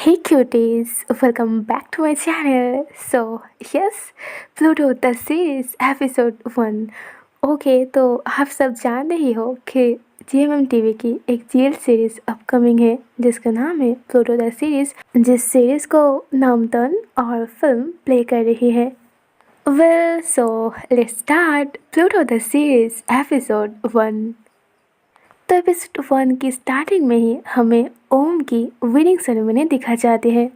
Hey cuties, welcome back to my channel. So yes, Pluto the series episode 1. Okay तो आप सब जान रही हो कि GMM TV की एक रियल सीरीज अपकमिंग है जिसका नाम है प्लूटो द सीरीज, जिस सीरीज को नामतन और फिल्म प्ले कर रही है. Well so let's start Pluto the series episode 1. तो एपिसोड 1 की स्टार्टिंग में ही हमें ओम की वेडिंग सेरेमनी दिखा जाती है,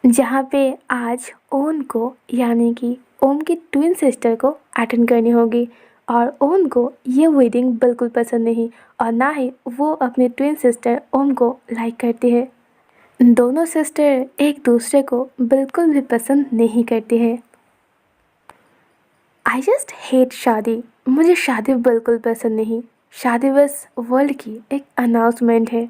जहाँ पे आज ओम को यानी कि ओम की ट्विन सिस्टर को अटेंड करनी होगी. और ओम को ये वेडिंग बिल्कुल पसंद नहीं और ना ही वो अपनी ट्विन सिस्टर ओम को लाइक करती है. दोनों सिस्टर एक दूसरे को बिल्कुल भी पसंद नहीं करती है. आई जस्ट हेट शादी. मुझे शादी बिल्कुल पसंद नहीं. शादी बस वर्ल्ड की एक अनाउंसमेंट है.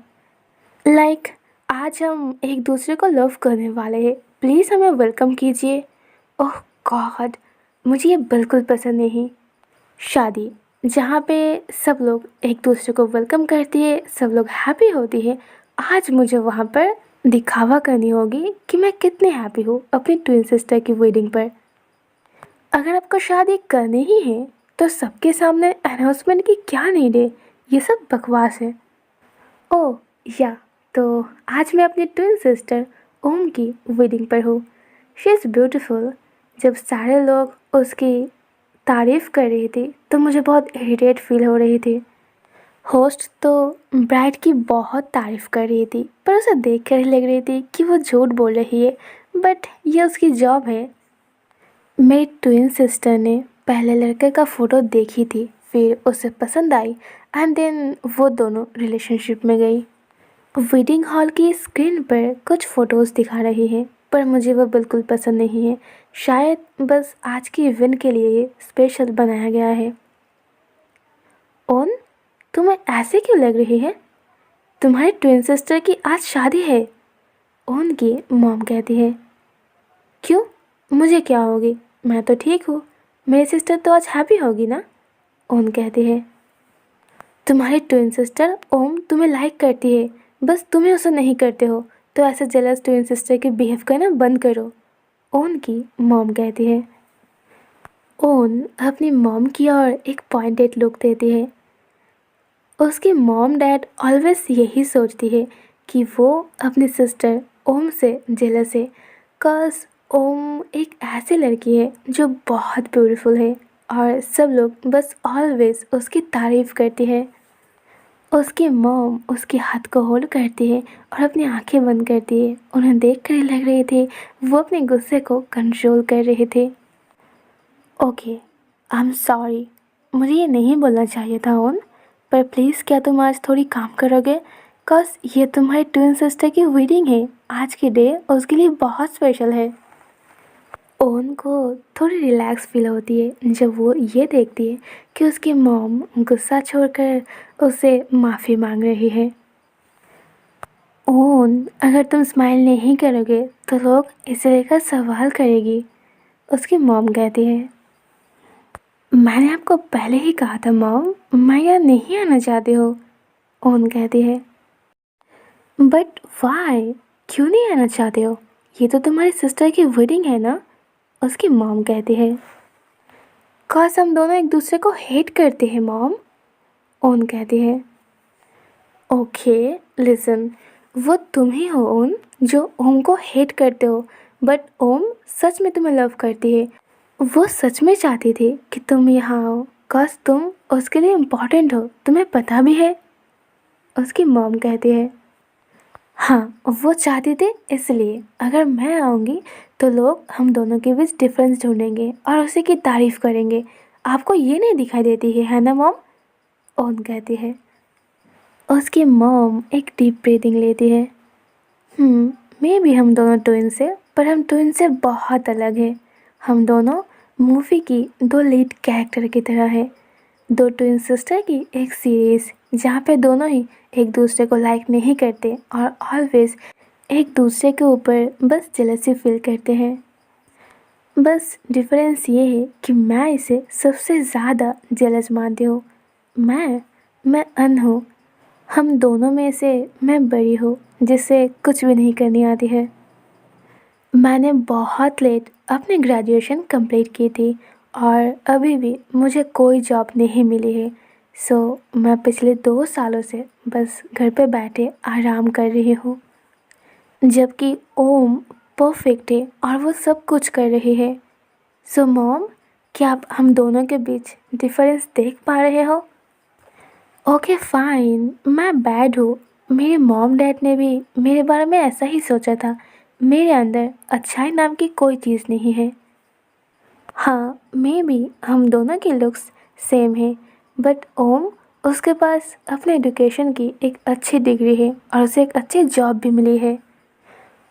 लाइक आज हम एक दूसरे को लव करने वाले हैं, प्लीज़ हमें वेलकम कीजिए. ओह गॉड, मुझे ये बिल्कुल पसंद नहीं. शादी जहाँ पे सब लोग एक दूसरे को वेलकम करती है, सब लोग हैप्पी होती है, आज मुझे वहाँ पर दिखावा करनी होगी कि मैं कितनी हैप्पी हूँ अपनी ट्विन सिस्टर की वेडिंग पर. अगर आपको शादी करनी ही है तो सबके सामने अनाउंसमेंट की क्या नीड है, ये सब बकवास है. ओह या तो आज मैं अपनी ट्विन सिस्टर ओम की वेडिंग पर हूँ. She is beautiful. जब सारे लोग उसकी तारीफ़ कर रही थी तो मुझे बहुत इरिटेट फील हो रही थी. होस्ट तो ब्राइड की बहुत तारीफ़ कर रही थी पर उसे देख कर ही लग रही थी कि वो झूठ बोल रही है, बट ये उसकी जॉब है. मेरी ट्विन सिस्टर ने पहले लड़के का फ़ोटो देखी थी, फिर उसे पसंद आई एंड देन वो दोनों रिलेशनशिप में गई. वेडिंग हॉल की स्क्रीन पर कुछ फ़ोटोज़ दिखा रही है पर मुझे वो बिल्कुल पसंद नहीं है. शायद बस आज की इवेंट के लिए ये स्पेशल बनाया गया है. ओन, तुम्हें ऐसे क्यों लग रही है? तुम्हारी ट्विन सिस्टर की आज शादी है, ओन की मॉम कहती है. क्यों, मुझे क्या होगी, मैं तो ठीक हूँ. मेरी सिस्टर तो आज हैप्पी होगी ना, ओन कहती है. तुम्हारी ट्विन सिस्टर ओम तुम्हें लाइक करती है, बस तुम्हें उसे नहीं करते हो, तो ऐसे जेलस ट्विन सिस्टर के बिहेव करना बंद करो, ओन की मॉम कहती है. ओन अपनी मॉम की ओर एक पॉइंटेड लुक देती है. उसकी मॉम डैड ऑलवेज यही सोचती है कि वो अपनी सिस्टर ओम से जेलस है, कॉज ओम एक ऐसी लड़की है जो बहुत ब्यूटीफुल है और सब लोग बस ऑलवेज उसकी तारीफ़ करती है. उसकी मॉम उसके हाथ को होल्ड करती है और अपनी आंखें बंद करती है. उन्हें देख कर ही लग रही थी वो अपने गुस्से को कंट्रोल कर रहे थे. ओके, आई एम सॉरी, मुझे ये नहीं बोलना चाहिए था ओन, पर प्लीज़ क्या तुम आज थोड़ी काम करोगे, कॉज ये तुम्हारी ट्विन सिस्टर की वेडिंग है. आज की डे उसके लिए बहुत स्पेशल है. ओन को थोड़ी रिलैक्स फील होती है जब वो ये देखती है कि उसकी मॉम गुस्सा छोड़कर उससे माफ़ी मांग रही है. ओन, अगर तुम स्माइल नहीं करोगे तो लोग इसे लेकर सवाल करेगी, उसकी मॉम कहती है. मैंने आपको पहले ही कहा था मॉम, मैं यहाँ नहीं आना चाहती हूँ, ओन कहती है. बट वाई, क्यों नहीं आना चाहते हो, ये तो तुम्हारी सिस्टर की वेडिंग है ना, उसकी मॉम कहती है. कॉज हम दोनों एक दूसरे को हेट करते हैं मॉम, ओन कहती है. ओके लिसन, वो तुम ही हो ओम जो ओम को हेट करते हो, बट ओम सच में तुम्हें लव करती है. वो सच में चाहती थी कि तुम यहाँ आओ, कॉज तुम उसके लिए इम्पोर्टेंट हो, तुम्हें पता भी है, उसकी मॉम कहती है. हाँ, वो चाहती थी, इसलिए अगर मैं आऊँगी तो लोग हम दोनों के बीच डिफरेंस ढूंढेंगे और उसी की तारीफ़ करेंगे. आपको ये नहीं दिखाई देती है ना मॉम, ओन कहती है. उसकी मॉम एक डीप ब्रीथिंग लेती है. मे बी हम दोनों ट्विन्स हैं, पर हम ट्विन से बहुत अलग हैं. हम दोनों मूवी की दो लीड कैरेक्टर की तरह है, दो ट्विन सिस्टर की एक सीरीज़ जहाँ पे दोनों ही एक दूसरे को लाइक नहीं करते और ऑलवेज एक दूसरे के ऊपर बस जेलसी फील करते हैं. बस डिफरेंस ये है कि मैं इसे सबसे ज़्यादा जेलस मानती हूँ. मैं अन हूँ. हम दोनों में से मैं बड़ी हूँ जिसे कुछ भी नहीं करनी आती है। मैंने बहुत लेट अपनी ग्रेजुएशन कंप्लीट की थी और अभी भी मुझे कोई जॉब नहीं मिली है। सो मैं पिछले 2 सालों से बस घर पे बैठे आराम कर रही हूँ। जबकि ओम परफेक्ट है और वो सब कुछ कर रही है। सो मॉम, क्या आप हम दोनों के बीच डिफरेंस देख पा रहे हो? ओके फाइन, मैं बैड हूँ। मेरे मॉम डैड ने भी मेरे बारे में ऐसा ही सोचा था। मेरे अंदर अच्छाई नाम की कोई चीज़ नहीं है। हाँ, मे बी हम दोनों की लुक्स सेम है, बट ओम, उसके पास अपने एजुकेशन की एक अच्छी डिग्री है और उसे एक अच्छी जॉब भी मिली है।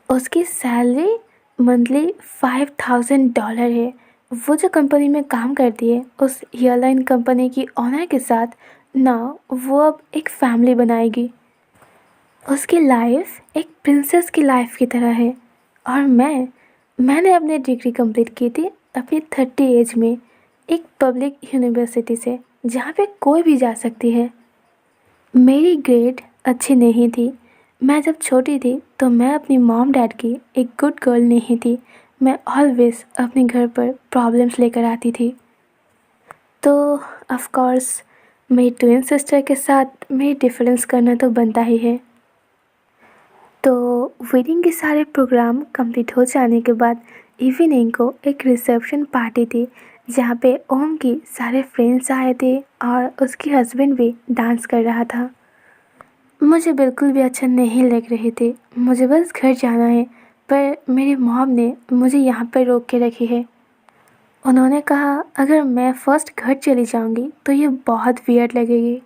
उसकी सैलरी मंथली $5,000 है। वो जो कंपनी में काम करती है उस एयरलाइन कंपनी की ऑनर के साथ ना, वो अब एक फैमिली बनाएगी। उसकी लाइफ एक प्रिंसेस की लाइफ की तरह है। और मैंने अपनी डिग्री कंप्लीट की थी अपनी 30 एज में, एक पब्लिक यूनिवर्सिटी से जहाँ पे कोई भी जा सकती है। मेरी ग्रेड अच्छी नहीं थी। मैं जब छोटी थी तो मैं अपनी मॉम डैड की एक गुड गर्ल नहीं थी। मैं ऑलवेज अपने घर पर प्रॉब्लम्स लेकर आती थी। तो ऑफ कोर्स मेरी ट्विन सिस्टर के साथ मेरी डिफरेंस करना तो बनता ही है। तो वेडिंग के सारे प्रोग्राम कंप्लीट हो जाने के बाद इवनिंग को एक रिसेप्शन पार्टी थी जहाँ पे ओम की सारे फ्रेंड्स आए थे और उसके हस्बैंड भी डांस कर रहा था। मुझे बिल्कुल भी अच्छा नहीं लग रहे थे। मुझे बस घर जाना है, पर मेरी मॉम ने मुझे यहाँ पर रोक के रखी है। उन्होंने कहा अगर मैं फ़र्स्ट घर चली जाऊँगी तो ये बहुत वियर्ड लगेगी।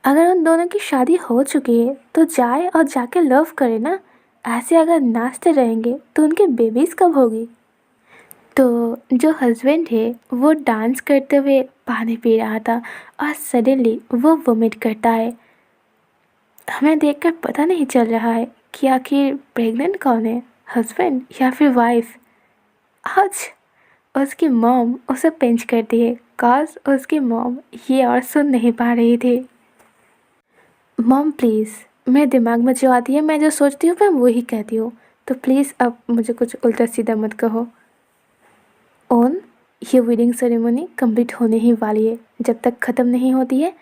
अगर उन दोनों की शादी हो चुकी है तो जाए और जाके लव करे ना। ऐसे अगर नाचते रहेंगे तो उनके बेबीज़ कब होगी? तो जो हस्बैंड है वो डांस करते हुए पानी पी रहा था और सडनली वो वोमिट करता है। हमें देखकर पता नहीं चल रहा है कि आखिर प्रेग्नेंट कौन है, हस्बैंड या फिर वाइफ। आज उसकी मॉम उसे पिंच करती है, काश उसकी मॉम ये और सुन नहीं पा रही थी। मॉम प्लीज़, मेरे दिमाग में जो आती है मैं जो सोचती हूँ मैं वही कहती हूँ, तो प्लीज़ अब मुझे कुछ उल्टा सीधा मत कहो। ओन, ये वेडिंग सेरेमनी कंप्लीट होने ही वाली है। जब तक ख़त्म नहीं होती है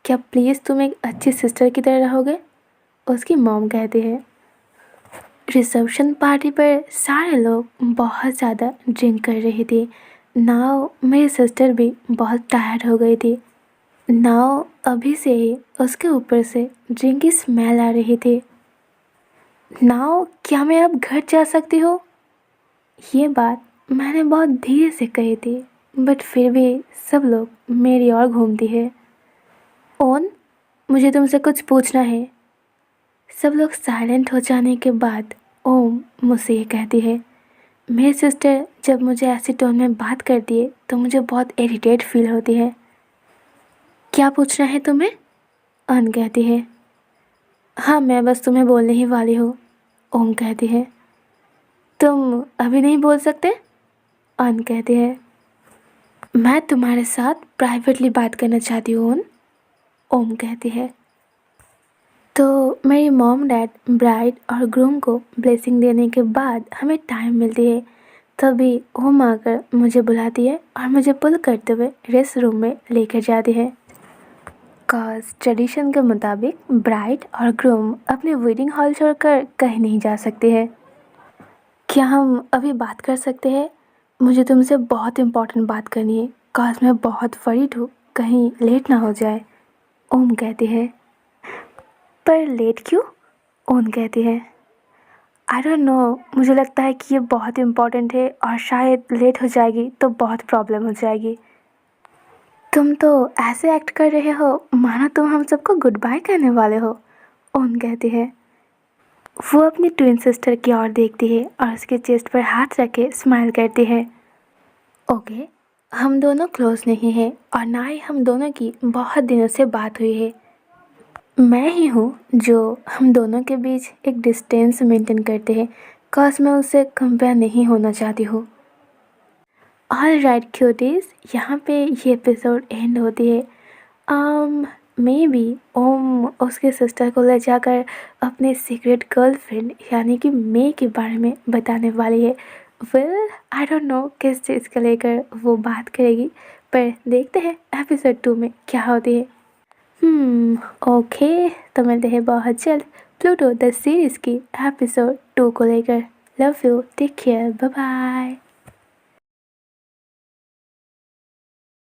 क्या प्लीज़ तुम एक अच्छी सिस्टर की तरह रहोगे? उसकी मॉम कहती है। रिसेप्शन पार्टी पर सारे लोग बहुत ज़्यादा ड्रिंक कर रहे थे। नाउ मेरी सिस्टर भी बहुत टायर्ड हो गई थी। नाउ अभी से ही उसके ऊपर से ड्रिंक की स्मेल आ रही थी। नाउ क्या मैं अब घर जा सकती हूँ? ये बात मैंने बहुत धीरे से कही थी, बट फिर भी सब लोग मेरी ओर घूमती है। ओन, मुझे तुमसे कुछ पूछना है। सब लोग साइलेंट हो जाने के बाद ओम मुझसे ये कहती है। मेरी सिस्टर जब मुझे ऐसी टोन में बात करती है तो मुझे बहुत इरिटेट फील होती है। क्या पूछना है तुम्हें? अन कहती है। हाँ, मैं बस तुम्हें बोलने ही वाली हूँ, ओम कहती है। तुम अभी नहीं बोल सकते? अन कहती है। मैं तुम्हारे साथ प्राइवेटली बात करना चाहती हूँ ओन, ओम कहती है। तो मेरी मॉम डैड ब्राइड और ग्रूम को ब्लेसिंग देने के बाद हमें टाइम मिलती है, तभी ओम आकर मुझे बुलाती है और मुझे पुल करते हुए रेस्ट रूम में लेकर जाती है। काज ट्रेडिशन के मुताबिक ब्राइड और ग्रूम अपने वेडिंग हॉल छोड़कर कहीं नहीं जा सकते हैं। क्या हम अभी बात कर सकते हैं? मुझे तुमसे बहुत इम्पोर्टेंट बात करनी है। काश मैं बहुत वरीड हूँ, कहीं लेट ना हो जाए, ओम कहती है। पर लेट क्यों? ओम कहती है। आई डोंट नो, मुझे लगता है कि ये बहुत इम्पोर्टेंट है और शायद लेट हो जाएगी तो बहुत प्रॉब्लम हो जाएगी। तुम तो ऐसे एक्ट कर रहे हो मानो तुम हम सबको गुड बाय कहने वाले हो, ओम कहती है। वो अपनी ट्विन सिस्टर की ओर देखती है और उसके चेस्ट पर हाथ रख के स्माइल करती है। ओके, हम दोनों क्लोज नहीं हैं और ना ही हम दोनों की बहुत दिनों से बात हुई है। मैं ही हूँ जो हम दोनों के बीच एक डिस्टेंस मेंटेन करते हैं, कॉज मैं उससे कंपेयर नहीं होना चाहती हूँ। ऑल राइट क्यूटीज, यहाँ पे ये एपिसोड एंड होती है। मे बी ओम उसके सिस्टर को ले जाकर अपने सीक्रेट गर्लफ्रेंड यानी कि मे के बारे में बताने वाली है। वेल आई डोंट नो किस चीज़ को लेकर वो बात करेगी, पर देखते हैं एपिसोड 2 में क्या होती है। ओके, तो मिलते हैं बहुत जल्द प्लूटो द सीरीज़ की एपिसोड 2 को लेकर। Love you, take care, bye bye.